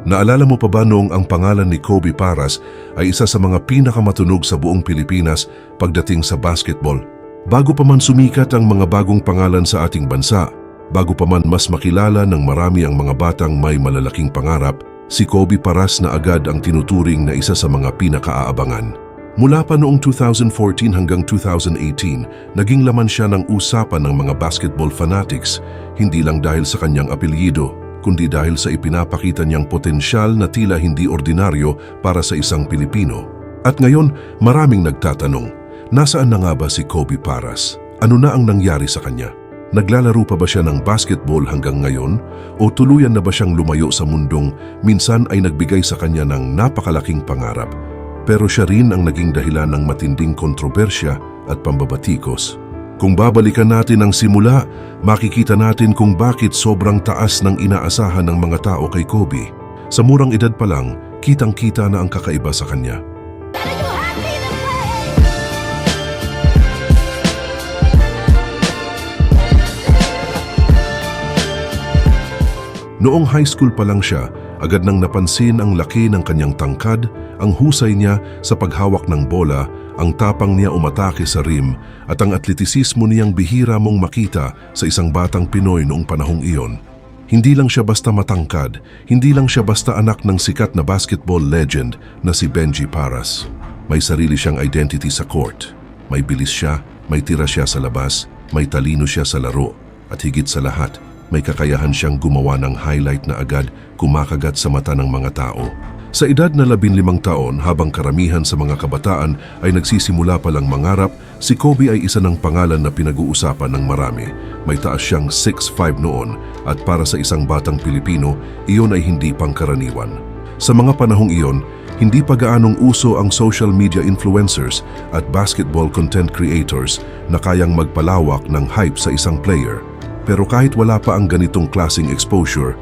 Naalala mo pa ba noong ang pangalan ni Kobe Paras ay isa sa mga pinakamatunog sa buong Pilipinas pagdating sa basketball? Bago pa man sumikat ang mga bagong pangalan sa ating bansa, bago pa man mas makilala ng marami ang mga batang may malalaking pangarap, si Kobe Paras na agad ang tinuturing na isa sa mga pinakaaabangan. Mula pa noong 2014 hanggang 2018, naging laman siya ng usapan ng mga basketball fanatics, hindi lang dahil sa kanyang apelyido, kundi dahil sa ipinapakita niyang potensyal na tila hindi ordinaryo para sa isang Pilipino. At ngayon, maraming nagtatanong, nasaan na nga ba si Kobe Paras? Ano na ang nangyari sa kanya? Naglalaro pa ba siya ng basketball hanggang ngayon? O tuluyan na ba siyang lumayo sa mundong minsan ay nagbigay sa kanya ng napakalaking pangarap? Pero siya rin ang naging dahilan ng matinding kontrobersya at pambabatikos. Kung babalikan natin ang simula, makikita natin kung bakit sobrang taas ng inaasahan ng mga tao kay Kobe. Sa murang edad pa lang, kitang-kita na ang kakaiba sa kanya. Noong high school pa lang siya, agad nang napansin ang laki ng kanyang tangkad, ang husay niya sa paghawak ng bola, ang tapang niya umatake sa rim, at ang atletisismo niyang bihira mong makita sa isang batang Pinoy noong panahong iyon. Hindi lang siya basta matangkad, hindi lang siya basta anak ng sikat na basketball legend na si Benji Paras. May sarili siyang identity sa court. May bilis siya, may tira siya sa labas, may talino siya sa laro, at higit sa lahat, may kakayahan siyang gumawa ng highlight na agad kumakagat sa mata ng mga tao. Sa edad na 15 taon, habang karamihan sa mga kabataan ay nagsisimula palang mangarap, si Kobe ay isa ng pangalan na pinag-uusapan ng marami. May taas siyang 6'5" noon at para sa isang batang Pilipino, iyon ay hindi pangkaraniwan. Sa mga panahong iyon, hindi pa gaanong uso ang social media influencers at basketball content creators na kayang magpalawak ng hype sa isang player. Pero kahit wala pa ang ganitong klaseng exposure,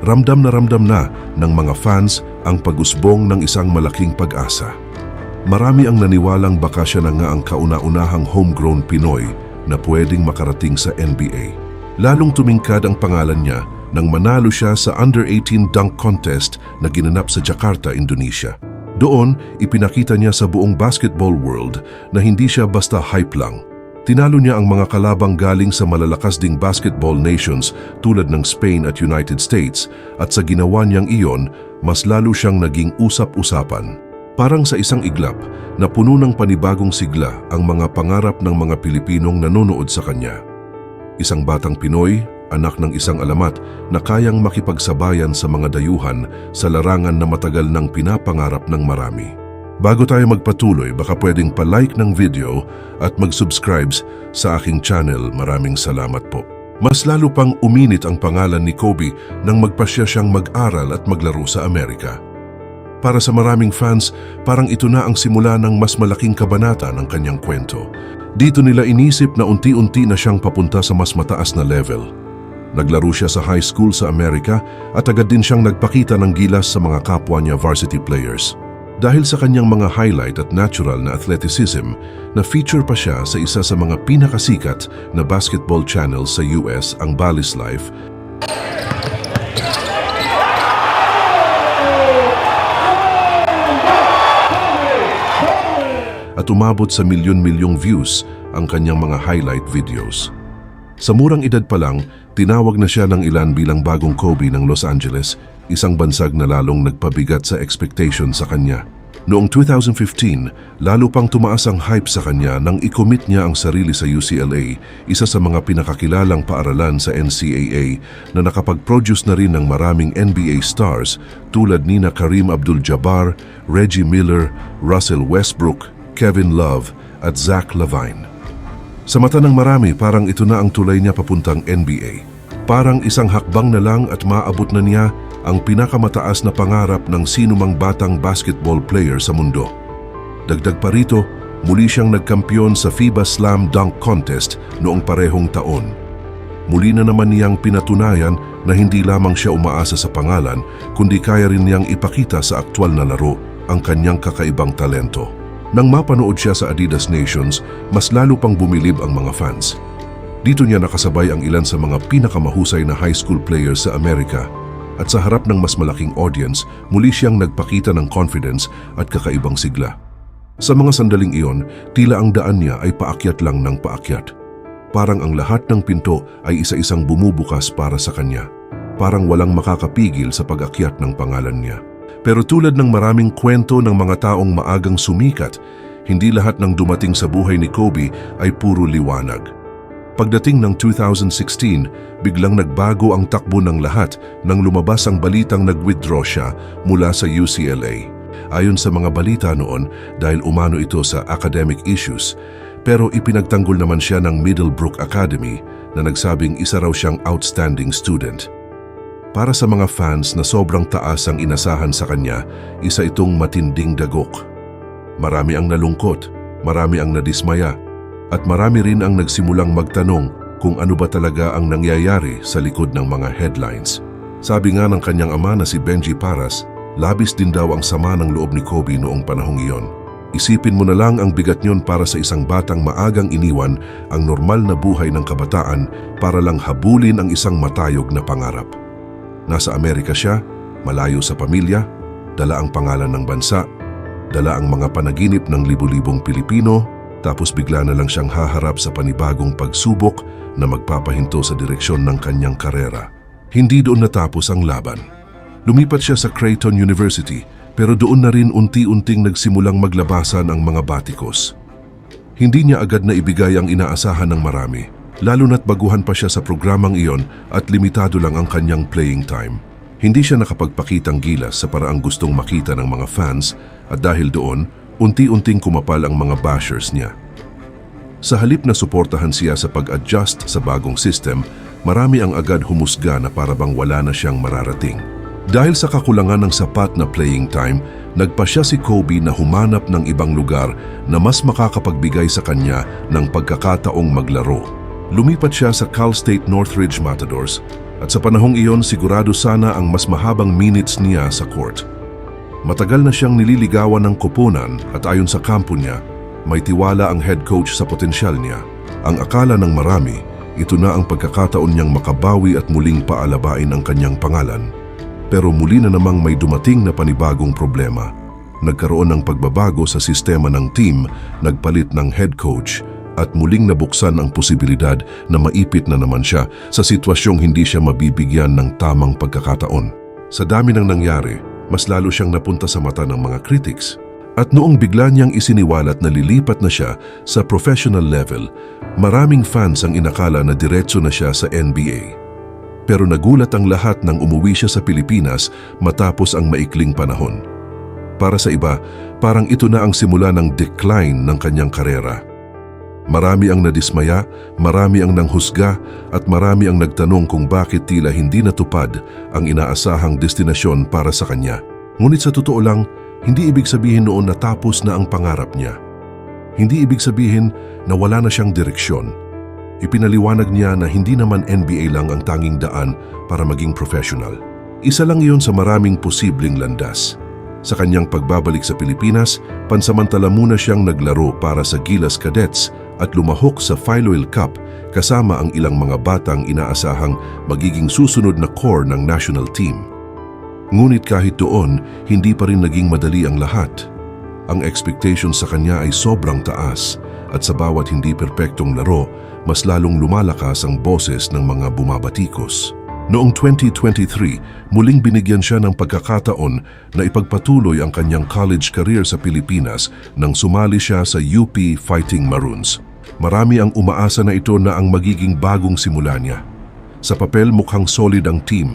ramdam na ng mga fans ang pag-usbong ng isang malaking pag-asa. Marami ang naniwalang baka siya na nga ang kauna-unahang homegrown Pinoy na pwedeng makarating sa NBA. Lalong tumingkad ang pangalan niya nang manalo siya sa Under-18 Dunk Contest na ginanap sa Jakarta, Indonesia. Doon, ipinakita niya sa buong basketball world na hindi siya basta hype lang. Tinalo niya ang mga kalabang galing sa malalakas ding basketball nations tulad ng Spain at United States, at sa ginawa niyang iyon, mas lalo siyang naging usap-usapan. Parang sa isang iglap na puno ng panibagong sigla ang mga pangarap ng mga Pilipinong nanonood sa kanya. Isang batang Pinoy, anak ng isang alamat na kayang makipagsabayan sa mga dayuhan sa larangan na matagal nang pinapangarap ng marami. Bago tayo magpatuloy, baka pwedeng pa-like ng video at mag-subscribe sa aking channel. Maraming salamat po. Mas lalo pang uminit ang pangalan ni Kobe nang magpasya siyang mag-aral at maglaro sa Amerika. Para sa maraming fans, parang ito na ang simula ng mas malaking kabanata ng kanyang kwento. Dito nila inisip na unti-unti na siyang papunta sa mas mataas na level. Naglaro siya sa high school sa Amerika at agad din siyang nagpakita ng gilas sa mga kapwa niya varsity players. Dahil sa kanyang mga highlight at natural na athleticism, na-feature pa siya sa isa sa mga pinakasikat na basketball channel sa US, ang Bally's Life, at umabot sa milyon-milyong views ang kanyang mga highlight videos. Sa murang edad pa lang, tinawag na siya ng ilan bilang bagong Kobe ng Los Angeles, isang bansag na lalong nagpabigat sa expectation sa kanya. Noong 2015, lalo pang tumaas ang hype sa kanya nang i-commit niya ang sarili sa UCLA, isa sa mga pinakakilalang paaralan sa NCAA na nakapag-produce na rin ng maraming NBA stars tulad nina Kareem Abdul-Jabbar, Reggie Miller, Russell Westbrook, Kevin Love at Zach LaVine. Sa mata ng marami, parang ito na ang tulay niya papuntang NBA. Parang isang hakbang na lang at maabot na niya ang pinakamataas na pangarap ng sinumang batang basketball player sa mundo. Dagdag pa rito, muli siyang nagkampiyon sa FIBA Slam Dunk Contest noong parehong taon. Muli na naman niyang pinatunayan na hindi lamang siya umaasa sa pangalan, kundi kaya rin niyang ipakita sa aktwal na laro ang kanyang kakaibang talento. Nang mapanood siya sa Adidas Nations, mas lalo pang bumilib ang mga fans. Dito niya nakasabay ang ilan sa mga pinakamahusay na high school players sa Amerika. At sa harap ng mas malaking audience, muli siyang nagpakita ng confidence at kakaibang sigla. Sa mga sandaling iyon, tila ang daan niya ay paakyat lang ng paakyat. Parang ang lahat ng pinto ay isa-isang bumubukas para sa kanya. Parang walang makakapigil sa pag-akyat ng pangalan niya. Pero tulad ng maraming kwento ng mga taong maagang sumikat, hindi lahat ng dumating sa buhay ni Kobe ay puro liwanag. Pagdating ng 2016, biglang nagbago ang takbo ng lahat nang lumabas ang balitang nag-withdraw siya mula sa UCLA. Ayon sa mga balita noon, dahil umano ito sa academic issues, pero ipinagtanggol naman siya ng Middlebrook Academy na nagsabing isa raw siyang outstanding student. Para sa mga fans na sobrang taas ang inasahan sa kanya, isa itong matinding dagok. Marami ang nalungkot, marami ang nadismaya, at marami rin ang nagsimulang magtanong kung ano ba talaga ang nangyayari sa likod ng mga headlines. Sabi nga ng kanyang ama na si Benji Paras, labis din daw ang sama ng loob ni Kobe noong panahong iyon. Isipin mo na lang ang bigat niyon para sa isang batang maagang iniwan ang normal na buhay ng kabataan para lang habulin ang isang matayog na pangarap. Nasa Amerika siya, malayo sa pamilya, dala ang pangalan ng bansa, dala ang mga panaginip ng libu-libong Pilipino, tapos bigla na lang siyang haharap sa panibagong pagsubok na magpapahinto sa direksyon ng kanyang karera. Hindi doon natapos ang laban. Lumipat siya sa Creighton University, pero doon na rin unti-unting nagsimulang maglabasan ang mga batikos. Hindi niya agad na ibigay ang inaasahan ng marami, lalo na't baguhan pa siya sa programang iyon at limitado lang ang kanyang playing time. Hindi siya nakapagpakitang gilas sa paraang gustong makita ng mga fans at dahil doon, unti-unting kumapal ang mga bashers niya. Sa halip na suportahan siya sa pag-adjust sa bagong system, marami ang agad humusga na parabang wala na siyang mararating. Dahil sa kakulangan ng sapat na playing time, nagpa siya si Kobe na humanap ng ibang lugar na mas makakapagbigay sa kanya ng pagkakataong maglaro. Lumipat siya sa Cal State Northridge Matadors at sa panahong iyon sigurado sana ang mas mahabang minutes niya sa court. Matagal na siyang nililigawan ng koponan at ayon sa kampo niya, may tiwala ang head coach sa potensyal niya. Ang akala ng marami, ito na ang pagkakataon niyang makabawi at muling paalabain ang kanyang pangalan. Pero muli na namang may dumating na panibagong problema. Nagkaroon ng pagbabago sa sistema ng team, nagpalit ng head coach, at muling nabuksan ang posibilidad na maipit na naman siya sa sitwasyong hindi siya mabibigyan ng tamang pagkakataon. Sa dami ng nangyari, mas lalo siyang napunta sa mata ng mga critics. At noong bigla niyang isiniwalat na lilipat na siya sa professional level, maraming fans ang inakala na diretso na siya sa NBA. Pero nagulat ang lahat nang umuwi siya sa Pilipinas matapos ang maikling panahon. Para sa iba, parang ito na ang simula ng decline ng kanyang karera. Marami ang nadismaya, marami ang nanghusga, at marami ang nagtanong kung bakit tila hindi natupad ang inaasahang destinasyon para sa kanya. Ngunit sa totoo lang, hindi ibig sabihin noon natapos na ang pangarap niya. Hindi ibig sabihin na wala na siyang direksyon. Ipinaliwanag niya na hindi naman NBA lang ang tanging daan para maging professional. Isa lang iyon sa maraming posibleng landas. Sa kanyang pagbabalik sa Pilipinas, pansamantala muna siyang naglaro para sa Gilas Cadets at lumahok sa Filoil Cup kasama ang ilang mga batang inaasahang magiging susunod na core ng national team. Ngunit kahit doon, hindi pa rin naging madali ang lahat. Ang expectation sa kanya ay sobrang taas at sa bawat hindi perpektong laro, mas lalong lumalakas ang boses ng mga bumabatikos. Noong 2023, muling binigyan siya ng pagkakataon na ipagpatuloy ang kanyang college career sa Pilipinas nang sumali siya sa UP Fighting Maroons. Marami ang umaasa na ito na ang magiging bagong simula niya. Sa papel mukhang solid ang team.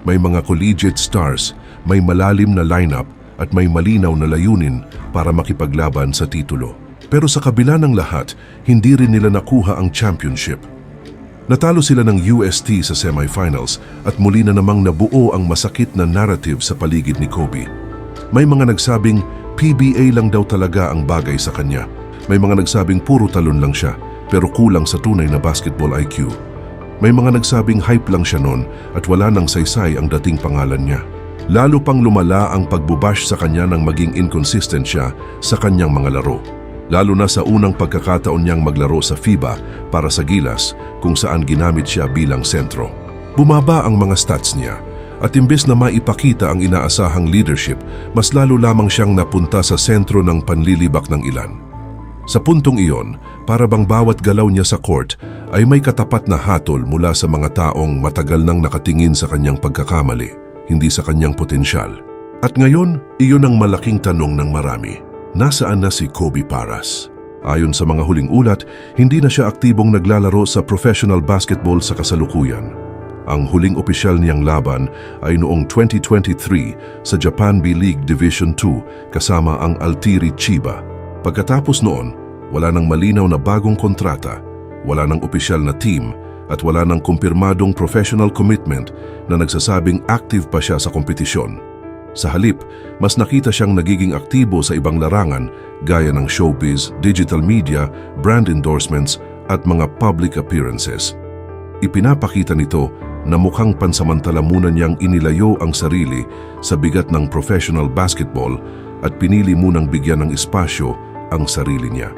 May mga collegiate stars, may malalim na lineup at may malinaw na layunin para makipaglaban sa titulo. Pero sa kabila ng lahat, hindi rin nila nakuha ang championship. Natalo sila ng UST sa semifinals at muli na namang nabuo ang masakit na narrative sa paligid ni Kobe. May mga nagsabing PBA lang daw talaga ang bagay sa kanya. May mga nagsabing puro talon lang siya pero kulang sa tunay na basketball IQ. May mga nagsabing hype lang siya noon at wala nang saysay ang dating pangalan niya. Lalo pang lumala ang pagbubash sa kanya nang maging inconsistent siya sa kanyang mga laro. Lalo na sa unang pagkakataon niyang maglaro sa FIBA para sa Gilas kung saan ginamit siya bilang sentro. Bumaba ang mga stats niya At imbes na maipakita ang inaasahang leadership, mas lalo lamang siyang napunta sa sentro ng panlilibak ng ilan. Sa puntong iyon, para bang bawat galaw niya sa court ay may katapat na hatol mula sa mga taong matagal nang nakatingin sa kanyang pagkakamali, hindi sa kanyang potensyal. At ngayon, iyon ang malaking tanong ng marami. Nasaan na si Kobe Paras? Ayon sa mga huling ulat, hindi na siya aktibong naglalaro sa professional basketball sa kasalukuyan. Ang huling opisyal niyang laban ay noong 2023 sa Japan B-League Division 2 kasama ang Altiri Chiba. Pagkatapos noon, wala nang malinaw na bagong kontrata, wala nang opisyal na team, at wala nang kumpirmadong professional commitment na nagsasabing active pa siya sa kompetisyon. Sa halip, mas nakita siyang nagiging aktibo sa ibang larangan gaya ng showbiz, digital media, brand endorsements at mga public appearances. Ipinapakita nito na mukhang pansamantala muna niyang inilayo ang sarili sa bigat ng professional basketball at pinili munang bigyan ng espasyo ang sarili niya.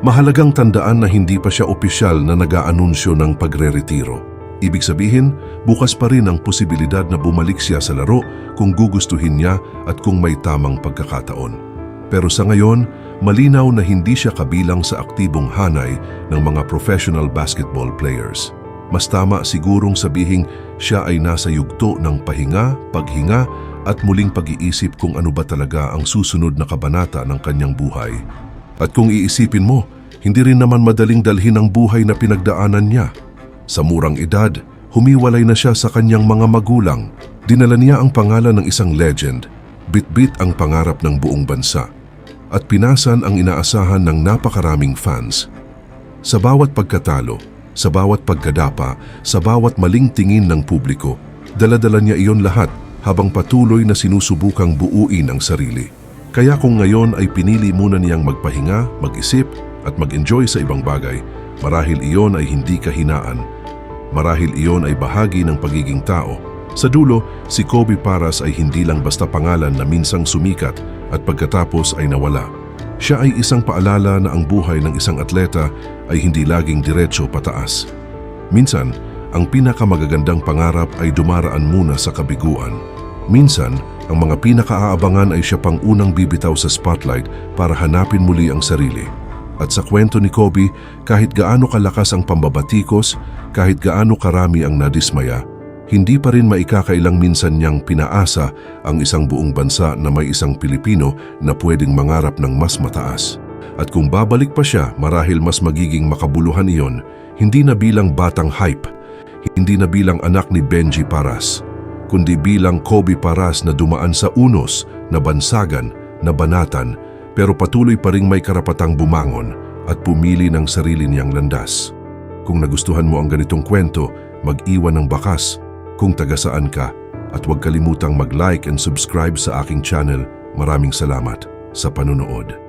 Mahalagang tandaan na hindi pa siya opisyal na nag-aanunsyo ng pagre-retiro. Ibig sabihin, bukas pa rin ang posibilidad na bumalik siya sa laro kung gugustuhin niya at kung may tamang pagkakataon. Pero sa ngayon, malinaw na hindi siya kabilang sa aktibong hanay ng mga professional basketball players. Mas tama sigurong sabihing siya ay nasa yugto ng pahinga, paghinga at muling pag-iisip kung ano ba talaga ang susunod na kabanata ng kanyang buhay. At kung iisipin mo, hindi rin naman madaling dalhin ang buhay na pinagdaanan niya. Sa murang edad, humiwalay na siya sa kanyang mga magulang. Dinala niya ang pangalan ng isang legend, bitbit ang pangarap ng buong bansa, at pinasan ang inaasahan ng napakaraming fans. Sa bawat pagkatalo, sa bawat pagkadapa, sa bawat maling tingin ng publiko, dala-dala niya iyon lahat habang patuloy na sinusubukang buuin ang sarili. Kaya kung ngayon ay pinili muna niyang magpahinga, mag-isip at mag-enjoy sa ibang bagay, marahil iyon ay hindi kahinaan. Marahil iyon ay bahagi ng pagiging tao. Sa dulo, si Kobe Paras ay hindi lang basta pangalan na minsang sumikat at pagkatapos ay nawala. Siya ay isang paalala na ang buhay ng isang atleta ay hindi laging diretso pataas. Minsan, ang pinakamagagandang pangarap ay dumaraan muna sa kabiguan. Minsan, ang mga pinakaaabangan ay siya pang unang bibitaw sa spotlight para hanapin muli ang sarili. At sa kwento ni Kobe, kahit gaano kalakas ang pambabatikos, kahit gaano karami ang nadismaya, hindi pa rin maikakailang minsan niyang pinaasa ang isang buong bansa na may isang Pilipino na pwedeng mangarap ng mas mataas. At kung babalik pa siya, marahil mas magiging makabuluhan iyon, hindi na bilang batang hype, hindi na bilang anak ni Benji Paras, kundi bilang Kobe Paras na dumaan sa unos, na bansagan, na banatan, pero patuloy pa ring may karapatang bumangon at pumili ng sarili niyang landas. Kung nagustuhan mo ang ganitong kwento, mag-iwan ng bakas kung taga-saan ka at huwag kalimutang mag-like and subscribe sa aking channel. Maraming salamat sa panonood.